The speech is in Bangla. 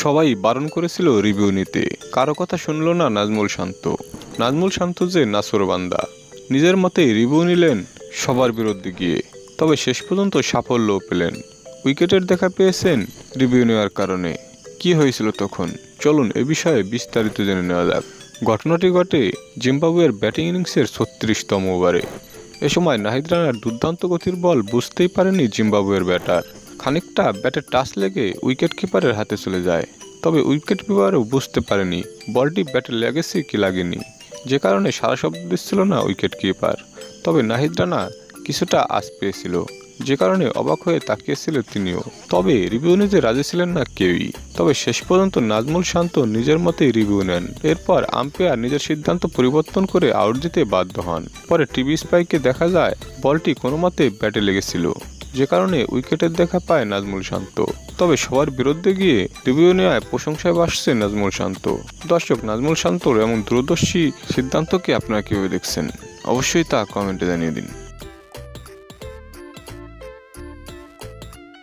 সবাই বারণ করেছিল রিভিউ নিতে, কারো কথা শুনল না নাজমুল শান্ত। নাজমুল শান্ত যে নাছোড়বান্দা, নিজের মতেই রিভিউ নিলেন সবার বিরুদ্ধে গিয়ে। তবে শেষ পর্যন্ত সাফল্যও পেলেন, উইকেটের দেখা পেয়েছেন রিভিউ নেওয়ার কারণে। কি হয়েছিল তখন, চলুন এ বিষয়ে বিস্তারিত জেনে নেওয়া যাক। ঘটনাটি ঘটে জিম্বাবুয়ের ব্যাটিং ইনিংসের ৩৬তম ওভারে। এ সময় নাহিদ রানার দুর্দান্ত গতির বল বুঝতেই পারেনি জিম্বাবুয়ের ব্যাটার। খানিকটা ব্যাটের টাচ লেগে উইকেট কিপারের হাতে চলে যায়। তবে উইকেট কিপারও বুঝতে পারেনি বলটি ব্যাটে লেগেছে কি লাগেনি, যে কারণে সারা শব্দ দিচ্ছিল না উইকেট কিপার। তবে নাহিদ রানা কিছুটা আঁচ পেয়েছিল, যে কারণে অবাক হয়ে তাকিয়েছিল তিনিও। তবে রিভিউ নিতে রাজি ছিলেন না কেউই। তবে শেষ পর্যন্ত নাজমুল শান্ত নিজের মতেই রিভিউ নেন। এরপর আম্পায়ার নিজের সিদ্ধান্ত পরিবর্তন করে আউট দিতে বাধ্য হন। পরে টিভি স্পাইকে দেখা যায় বলটি কোনো মতে ব্যাটে লেগেছিল, যে কারণে উইকেটের দেখা পায় নাজমুল শান্ত। তবে সবার বিরুদ্ধে গিয়ে রিভিউ নেওয়ায় প্রশংসায় ভাসছে নাজমুল শান্ত। দর্শক, নাজমুল শান্তর এমন দূরদর্শী সিদ্ধান্তকে আপনারা কিভাবে দেখছেন, অবশ্যই তা কমেন্টে জানিয়ে দিন।